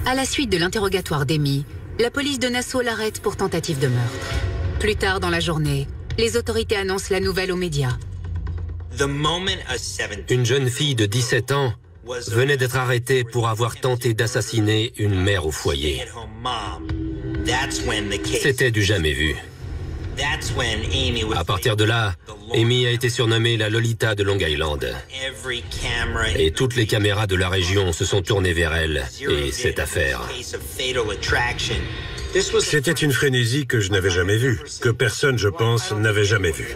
À la suite de l'interrogatoire d'Amy, la police de Nassau l'arrête pour tentative de meurtre. Plus tard dans la journée, les autorités annoncent la nouvelle aux médias. Une jeune fille de 17 ans venait d'être arrêtée pour avoir tenté d'assassiner une mère au foyer. C'était du jamais vu. À partir de là, Amy a été surnommée la Lolita de Long Island. Et toutes les caméras de la région se sont tournées vers elle et cette affaire. C'était une frénésie que je n'avais jamais vue, que personne, je pense, n'avait jamais vue.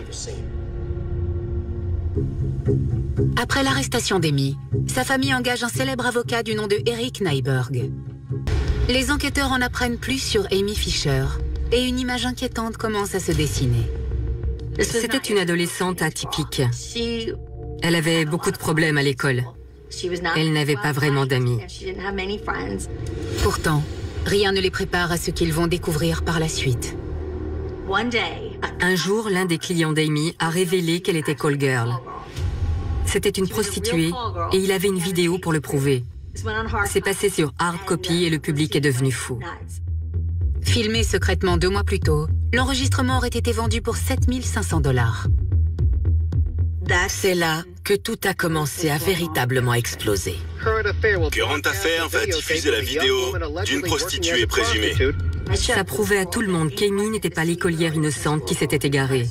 Après l'arrestation d'Amy, sa famille engage un célèbre avocat du nom de Eric Nyberg. Les enquêteurs en apprennent plus sur Amy Fisher et une image inquiétante commence à se dessiner. C'était une adolescente atypique. Elle avait beaucoup de problèmes à l'école. Elle n'avait pas vraiment d'amis. Pourtant, rien ne les prépare à ce qu'ils vont découvrir par la suite. Un jour, l'un des clients d'Amy a révélé qu'elle était call girl. C'était une prostituée et il avait une vidéo pour le prouver. C'est passé sur hard copy et le public est devenu fou. Filmé secrètement 2 mois plus tôt, l'enregistrement aurait été vendu pour 7 500 $. C'est là que tout a commencé à véritablement exploser. Current Affair va diffuser la vidéo d'une prostituée présumée. Ça prouvait à tout le monde qu'Amy n'était pas l'écolière innocente qui s'était égarée.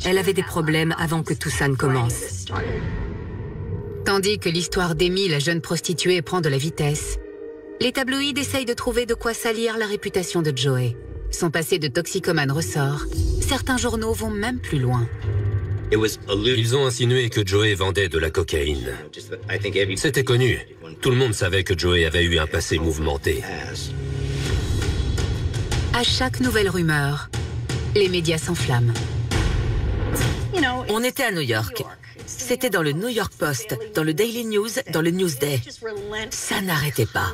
Elle avait des problèmes avant que tout ça ne commence. Tandis que l'histoire d'Amy, la jeune prostituée, prend de la vitesse, les tabloïds essayent de trouver de quoi salir la réputation de Joey. Son passé de toxicomane ressort. Certains journaux vont même plus loin. Ils ont insinué que Joey vendait de la cocaïne. C'était connu. Tout le monde savait que Joey avait eu un passé mouvementé. À chaque nouvelle rumeur, les médias s'enflamment. On était à New York. C'était dans le New York Post, dans le Daily News, dans le Newsday. Ça n'arrêtait pas.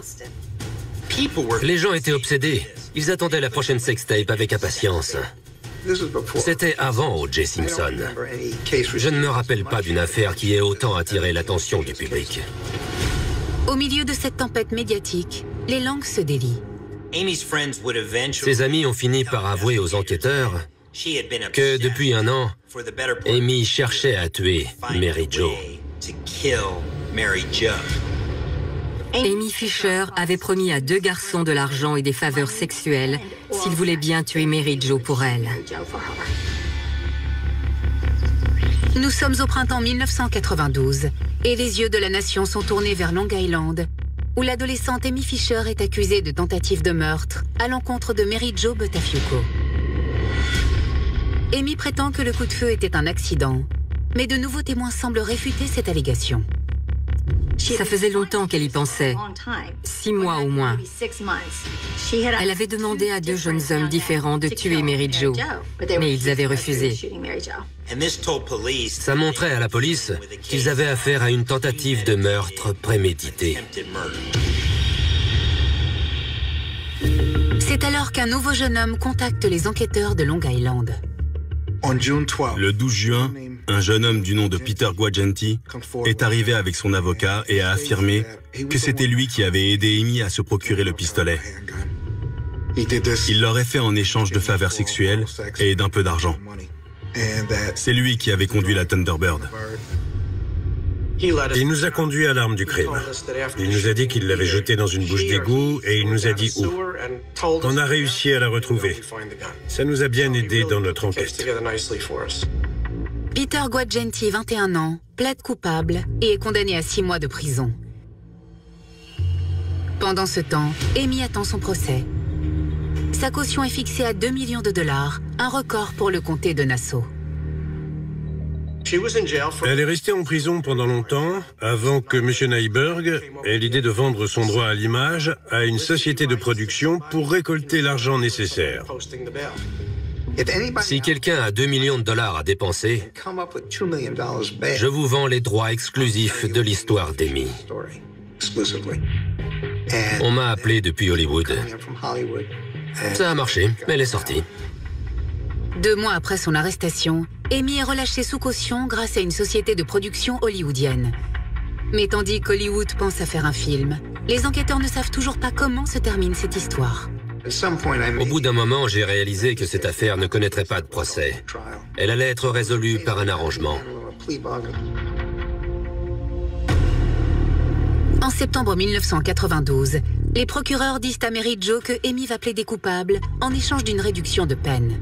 Les gens étaient obsédés. Ils attendaient la prochaine sextape avec impatience. C'était avant O.J. Simpson. Je ne me rappelle pas d'une affaire qui ait autant attiré l'attention du public. Au milieu de cette tempête médiatique, les langues se délient. Ses amis ont fini par avouer aux enquêteurs que depuis 1 an, Amy cherchait à tuer Mary Jo. Amy Fisher avait promis à 2 garçons de l'argent et des faveurs sexuelles s'ils voulaient bien tuer Mary Jo pour elle. Nous sommes au printemps 1992 et les yeux de la nation sont tournés vers Long Island, où l'adolescente Amy Fisher est accusée de tentative de meurtre à l'encontre de Mary Jo Buttafuoco. Amy prétend que le coup de feu était un accident, mais de nouveaux témoins semblent réfuter cette allégation. Ça faisait longtemps qu'elle y pensait, 6 mois au moins. Elle avait demandé à 2 jeunes hommes différents de tuer Mary Jo, mais ils avaient refusé. Ça montrait à la police qu'ils avaient affaire à une tentative de meurtre prémédité. C'est alors qu'un nouveau jeune homme contacte les enquêteurs de Long Island. Le 12 juin, un jeune homme du nom de Peter Guagenti est arrivé avec son avocat et a affirmé que c'était lui qui avait aidé Amy à se procurer le pistolet. Il l'aurait fait en échange de faveurs sexuelles et d'un peu d'argent. C'est lui qui avait conduit la Thunderbird. Il nous a conduits à l'arme du crime. Il nous a dit qu'il l'avait jetée dans une bouche d'égout et il nous a dit où. On a réussi à la retrouver. Ça nous a bien aidé dans notre enquête. Peter Guagenti, 21 ans, plaide coupable et est condamné à 6 mois de prison. Pendant ce temps, Amy attend son procès. Sa caution est fixée à 2 millions de $, un record pour le comté de Nassau. Elle est restée en prison pendant longtemps, avant que M. Nyberg ait l'idée de vendre son droit à l'image à une société de production pour récolter l'argent nécessaire. Si quelqu'un a 2 millions de $ à dépenser, je vous vends les droits exclusifs de l'histoire d'Amy. On m'a appelé depuis Hollywood. Ça a marché, elle est sortie. 2 mois après son arrestation, Amy est relâchée sous caution grâce à une société de production hollywoodienne. Mais tandis qu'Hollywood pense à faire un film, Les enquêteurs ne savent toujours pas comment se termine cette histoire. Au bout d'un moment, j'ai réalisé que cette affaire ne connaîtrait pas de procès. Elle allait être résolue par un arrangement. En septembre 1992, les procureurs disent à Mary Jo que Amy va plaider coupable en échange d'une réduction de peine.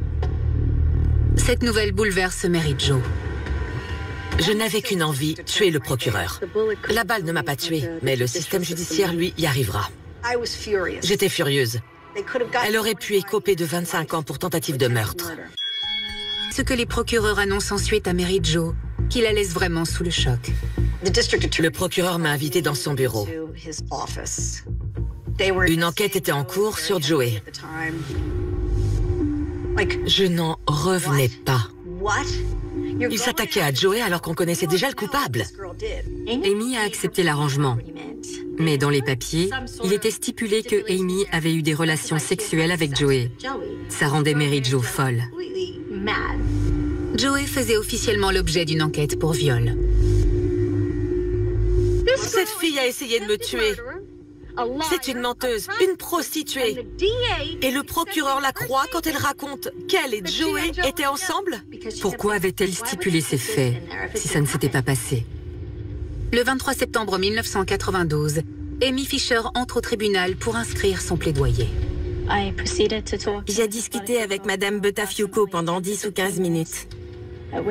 Cette nouvelle bouleverse Mary Jo. Je n'avais qu'une envie, tuer le procureur. La balle ne m'a pas tué, mais le système judiciaire, lui, y arrivera. J'étais furieuse. Elle aurait pu écoper de 25 ans pour tentative de meurtre. Ce que les procureurs annoncent ensuite à Mary Jo, qui la laisse vraiment sous le choc. Le procureur m'a invité dans son bureau. Une enquête était en cours sur Joey. Je n'en revenais pas. Il s'attaquait à Joey alors qu'on connaissait déjà le coupable. Amy a accepté l'arrangement. Mais dans les papiers, il était stipulé que Amy avait eu des relations sexuelles avec Joey. Ça rendait Mary Jo folle. Joey faisait officiellement l'objet d'une enquête pour viol. Cette fille a essayé de me tuer. C'est une menteuse, une prostituée. Et le procureur la croit quand elle raconte qu'elle et Joey étaient ensemble? Pourquoi avait-elle stipulé ces faits si ça ne s'était pas passé? Le 23 septembre 1992, Amy Fisher entre au tribunal pour inscrire son plaidoyer. J'ai discuté avec Madame Buttafuoco pendant 10 ou 15 minutes.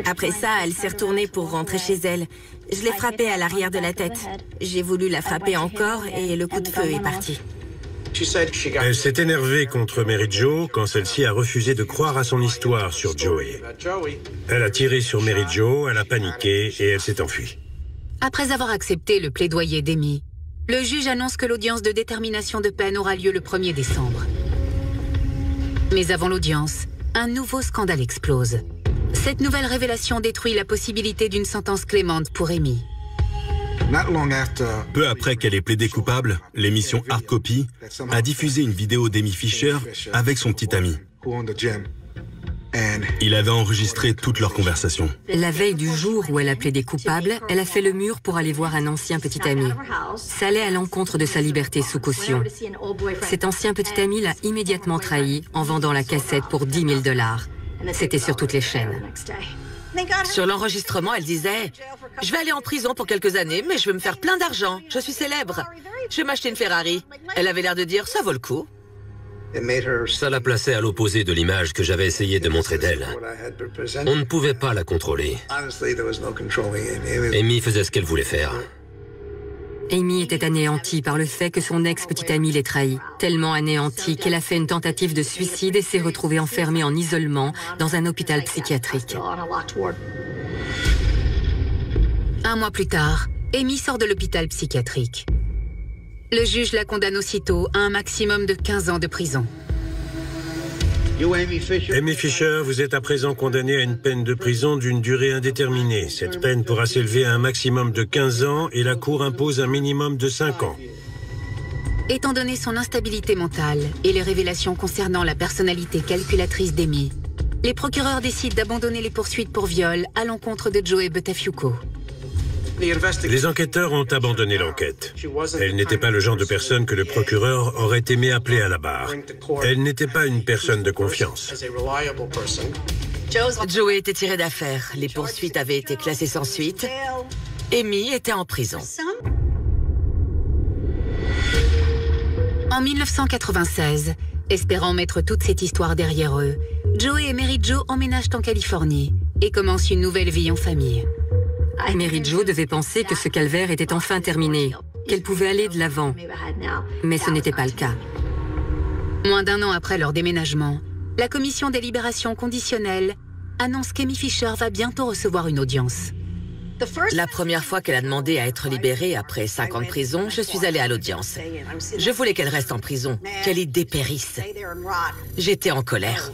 Après ça, elle s'est retournée pour rentrer chez elle. Je l'ai frappée à l'arrière de la tête. J'ai voulu la frapper encore et le coup de feu est parti. Elle s'est énervée contre Mary Jo quand celle-ci a refusé de croire à son histoire sur Joey. Elle a tiré sur Mary Jo, elle a paniqué et elle s'est enfuie. Après avoir accepté le plaidoyer d'Amy, le juge annonce que l'audience de détermination de peine aura lieu le 1er décembre. Mais avant l'audience, un nouveau scandale explose. Cette nouvelle révélation détruit la possibilité d'une sentence clémente pour Amy. Peu après qu'elle ait plaidé coupable, l'émission Hard Copy a diffusé une vidéo d'Amy Fisher avec son petit ami. Il avait enregistré toute leur conversation. La veille du jour où elle a plaidé coupable, elle a fait le mur pour aller voir un ancien petit ami. Ça allait à l'encontre de sa liberté sous caution. Cet ancien petit ami l'a immédiatement trahi en vendant la cassette pour 10 000 $. C'était sur toutes les chaînes. Sur l'enregistrement, elle disait « Je vais aller en prison pour quelques années, mais je veux me faire plein d'argent. Je suis célèbre. Je vais m'acheter une Ferrari. » Elle avait l'air de dire « Ça vaut le coup. » Ça la plaçait à l'opposé de l'image que j'avais essayé de montrer d'elle. On ne pouvait pas la contrôler. Amy faisait ce qu'elle voulait faire. Amy était anéantie par le fait que son ex-petit ami l'ait trahi. Tellement anéantie qu'elle a fait une tentative de suicide et s'est retrouvée enfermée en isolement dans un hôpital psychiatrique. Un mois plus tard, Amy sort de l'hôpital psychiatrique. Le juge la condamne aussitôt à un maximum de 15 ans de prison. Amy Fisher, vous êtes à présent condamnée à une peine de prison d'une durée indéterminée. Cette peine pourra s'élever à un maximum de 15 ans et la Cour impose un minimum de 5 ans. Étant donné son instabilité mentale et les révélations concernant la personnalité calculatrice d'Amy, les procureurs décident d'abandonner les poursuites pour viol à l'encontre de Joey Buttafuoco. Les enquêteurs ont abandonné l'enquête. Elle n'était pas le genre de personne que le procureur aurait aimé appeler à la barre. Elle n'était pas une personne de confiance. Joey était tiré d'affaire. Les poursuites avaient été classées sans suite. Amy était en prison. En 1996, espérant mettre toute cette histoire derrière eux, Joey et Mary Jo emménagent en Californie et commencent une nouvelle vie en famille. Mary Jo devait penser que ce calvaire était enfin terminé, qu'elle pouvait aller de l'avant. Mais ce n'était pas le cas. Moins d'un an après leur déménagement, la commission des libérations conditionnelles annonce qu'Amy Fisher va bientôt recevoir une audience. La première fois qu'elle a demandé à être libérée après 5 ans de prison, je suis allée à l'audience. Je voulais qu'elle reste en prison, qu'elle y dépérisse. J'étais en colère.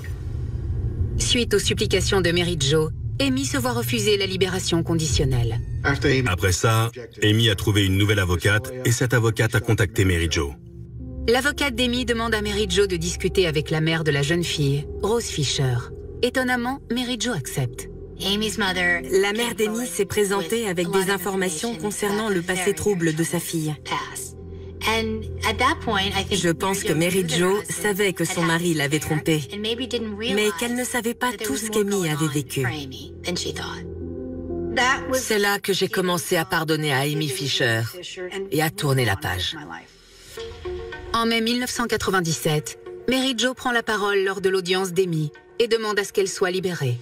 Suite aux supplications de Mary Jo, Amy se voit refuser la libération conditionnelle. Après ça, Amy a trouvé une nouvelle avocate et cette avocate a contacté Mary Jo. L'avocate d'Amy demande à Mary Jo de discuter avec la mère de la jeune fille, Rose Fisher. Étonnamment, Mary Jo accepte. La mère d'Amy s'est présentée avec des informations concernant le passé trouble de sa fille. Je pense que Mary Jo savait que son mari l'avait trompée, mais qu'elle ne savait pas tout ce qu'Amy avait vécu. C'est là que j'ai commencé à pardonner à Amy Fisher et à tourner la page. En mai 1997, Mary Jo prend la parole lors de l'audience d'Amy et demande à ce qu'elle soit libérée.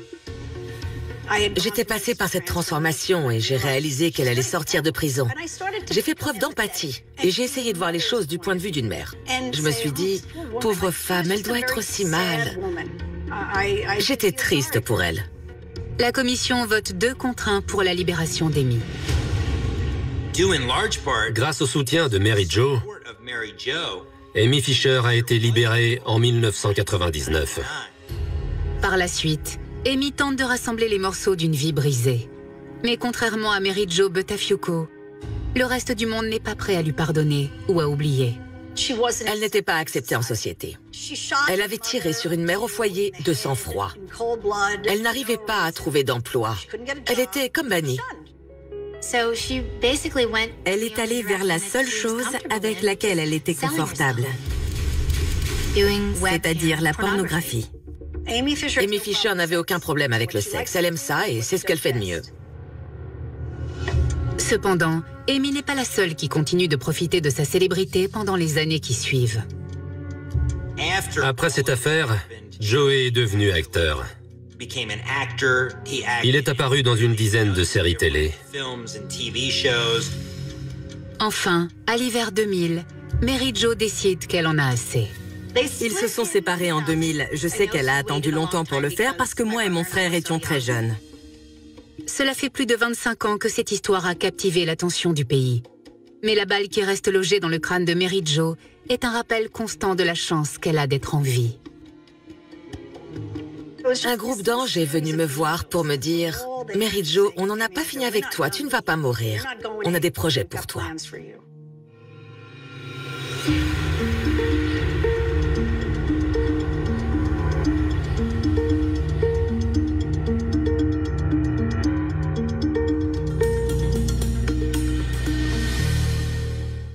J'étais passée par cette transformation et j'ai réalisé qu'elle allait sortir de prison. J'ai fait preuve d'empathie et j'ai essayé de voir les choses du point de vue d'une mère. Je me suis dit, pauvre femme, elle doit être aussi mal. J'étais triste pour elle. La commission vote 2 contre 1 pour la libération d'Amy. Grâce au soutien de Mary Jo, Amy Fisher a été libérée en 1999. Par la suite, Amy tente de rassembler les morceaux d'une vie brisée. Mais contrairement à Mary Jo Buttafuoco, le reste du monde n'est pas prêt à lui pardonner ou à oublier. Elle n'était pas acceptée en société. Elle avait tiré sur une mère au foyer de sang-froid. Elle n'arrivait pas à trouver d'emploi. Elle était comme bannie. Elle est allée vers la seule chose avec laquelle elle était confortable, c'est-à-dire la pornographie. Amy Fisher n'avait aucun problème avec le sexe. Elle aime ça et c'est ce qu'elle fait de mieux. Cependant, Amy n'est pas la seule qui continue de profiter de sa célébrité pendant les années qui suivent. Après cette affaire, Joey est devenu acteur. Il est apparu dans une dizaine de séries télé. Enfin, à l'hiver 2000, Mary Jo décide qu'elle en a assez. Ils se sont séparés en 2000. Je sais qu'elle a attendu longtemps pour le faire parce que moi et mon frère étions très jeunes. Cela fait plus de 25 ans que cette histoire a captivé l'attention du pays. Mais la balle qui reste logée dans le crâne de Mary Jo est un rappel constant de la chance qu'elle a d'être en vie. Un groupe d'anges est venu me voir pour me dire « Mary Jo, on n'en a pas fini avec toi, tu ne vas pas mourir. On a des projets pour toi. »